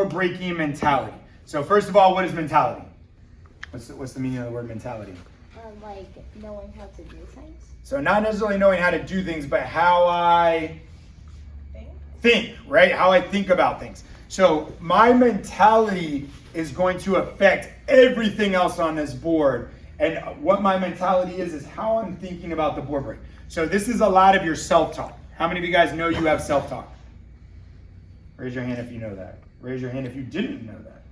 breaking mentality. So first of all, what is mentality? What's the meaning of the word mentality? Like knowing how to do things. So not necessarily knowing how to do things, but how I think, right? How I think about things. So my mentality is going to affect everything else on this board. And what my mentality is how I'm thinking about the board break. So this is a lot of your self-talk. How many of you guys know you have self-talk? Raise your hand if you know that. Raise your hand if you didn't know that.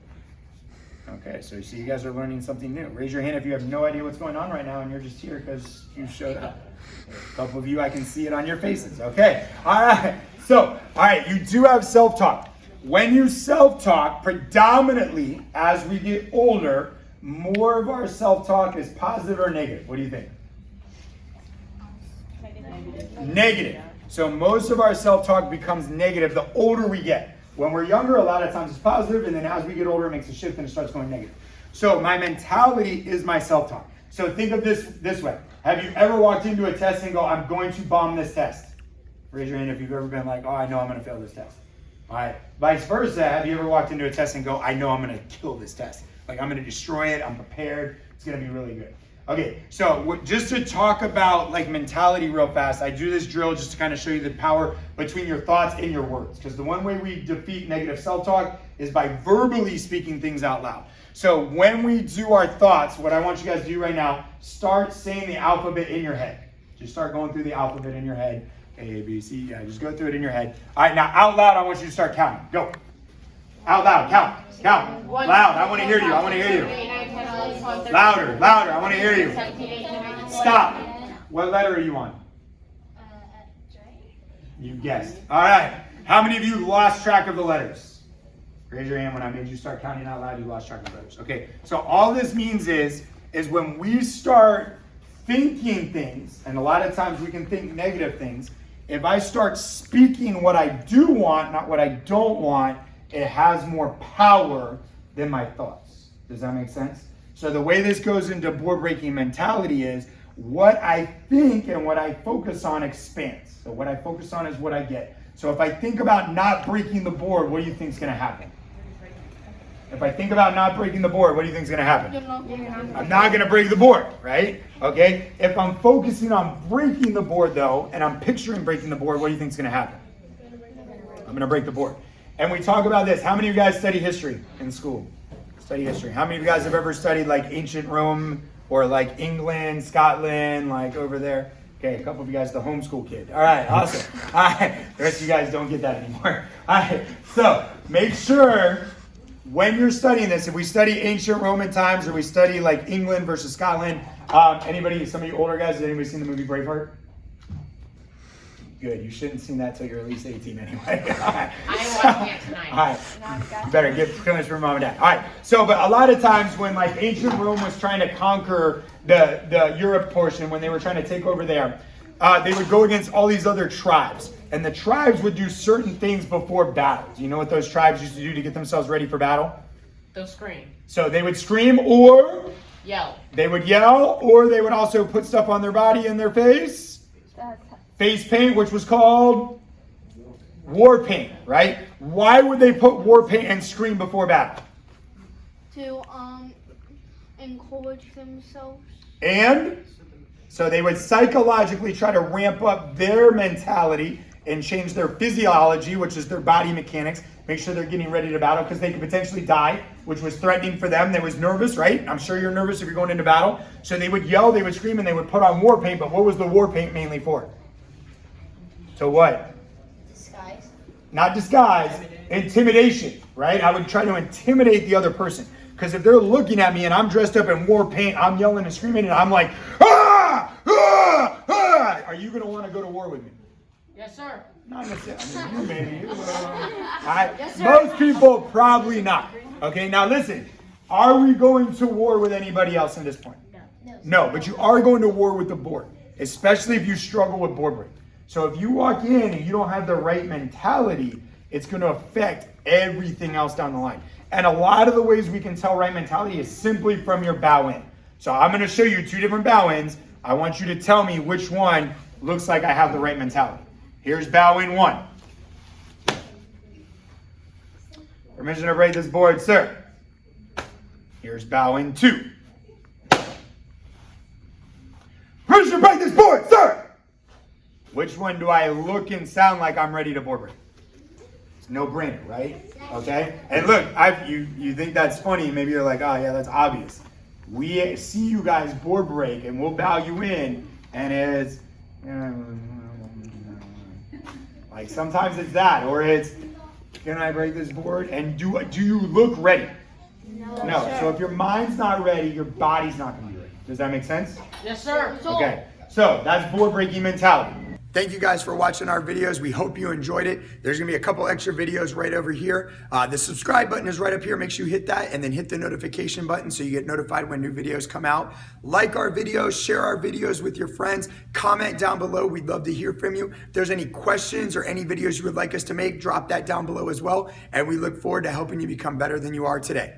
Okay, so you see you guys are learning something new. Raise your hand if you have no idea what's going on right now and you're just here because you showed up. A couple of you, I can see it on your faces. Okay, all right. So, all right, you do have self-talk. When you self-talk, predominantly as we get older, more of our self-talk is positive or negative. What do you think? Negative. So most of our self-talk becomes negative the older we get. When we're younger, a lot of times it's positive, and then as we get older, it makes a shift and it starts going negative. So my mentality is my self-talk. So think of this way. Have you ever walked into a test and go, I'm going to bomb this test? Raise your hand if you've ever been like, oh, I know I'm going to fail this test. All right. Vice versa, have you ever walked into a test and go, I know I'm going to kill this test. Like I'm going to destroy it. I'm prepared. It's going to be really good. Okay, so just to talk about like mentality real fast, I do this drill just to kind of show you the power between your thoughts and your words. Because the one way we defeat negative self-talk is by verbally speaking things out loud. So when we do our thoughts, what I want you guys to do right now, start saying the alphabet in your head. Just start going through the alphabet in your head. A, B, C, yeah, just go through it in your head. All right, now out loud, I want you to start counting. Go. Out loud, count. Loud, I want to hear you. Louder, I want to hear you. Stop. What letter are you on? J. You guessed. All right. How many of you lost track of the letters? Raise your hand when I made you start counting out loud, you lost track of the letters. Okay, so all this means is when we start thinking things, and a lot of times we can think negative things, if I start speaking what I do want, not what I don't want, it has more power than my thoughts. Does that make sense? So the way this goes into board breaking mentality is what I think and what I focus on expands. So what I focus on is what I get. So if I think about not breaking the board, what do you think is going to happen? If I think about not breaking the board, what do you think is going to happen? I'm not going to break the board, right? Okay. If I'm focusing on breaking the board though, and I'm picturing breaking the board, what do you think is going to happen? I'm going to break the board. And we talk about this. How many of you guys study history in school? Study history. How many of you guys have ever studied like ancient Rome or like England, Scotland, like over there? Okay, a couple of you guys, the homeschool kid. All right, awesome. All right, the rest of you guys don't get that anymore. All right, so make sure when you're studying this, if we study ancient Roman times or we study like England versus Scotland, anybody, some of you older guys, has anybody seen the movie Braveheart? Good. You shouldn't have seen that till you're at least 18 anyway. I am watching it tonight. All right. You better give clearance for mom and dad. All right. So, but a lot of times when like ancient Rome was trying to conquer the Europe portion, when they were trying to take over there, they would go against all these other tribes. And the tribes would do certain things before battles. You know what those tribes used to do to get themselves ready for battle? They'll scream. So they would scream or Yell. They would yell, or they would also put stuff on their body and their face. Face paint, which was called war paint, right? Why would they put war paint and scream before battle? To encourage themselves. And so they would psychologically try to ramp up their mentality and change their physiology, which is their body mechanics, make sure they're getting ready to battle because they could potentially die, which was threatening for them. They was nervous, right? I'm sure you're nervous if you're going into battle. So they would yell, they would scream, and they would put on war paint. But what was the war paint mainly for? So what? Disguise. Not disguise, intimidation, right? I would try to intimidate the other person. Because if they're looking at me and I'm dressed up in war paint, I'm yelling and screaming, and I'm like, ah, ah, ah, are you going to want to go to war with me? Yes, sir. Not necessarily. I mean, you maybe. Yes, most people, probably not. Okay, now listen. Are we going to war with anybody else in this point? No, but you are going to war with the board, especially if you struggle with board break. So if you walk in and you don't have the right mentality, it's going to affect everything else down the line. And a lot of the ways we can tell right mentality is simply from your bow in. So I'm going to show you two different bow ins. I want you to tell me which one looks like I have the right mentality. Here's bow in one. Permission to break this board, sir. Here's bowing 2. Permission to break this board, sir. Which one do I look and sound like I'm ready to board break? It's no brainer, right? Okay. And look, you think that's funny? Maybe you're like, oh yeah, that's obvious. We see you guys board break, and we'll bow you in, and it's like sometimes it's that, or it's can I break this board? And do you look ready? No. So if your mind's not ready, your body's not going to be ready. Does that make sense? Yes, sir. Okay. So that's board breaking mentality. Thank you guys for watching our videos. We hope you enjoyed it. There's gonna be a couple extra videos right over here. The subscribe button is right up here. Make sure you hit that and then hit the notification button so you get notified when new videos come out. Like our videos, share our videos with your friends, comment down below. We'd love to hear from you. If there's any questions or any videos you would like us to make, drop that down below as well. And we look forward to helping you become better than you are today.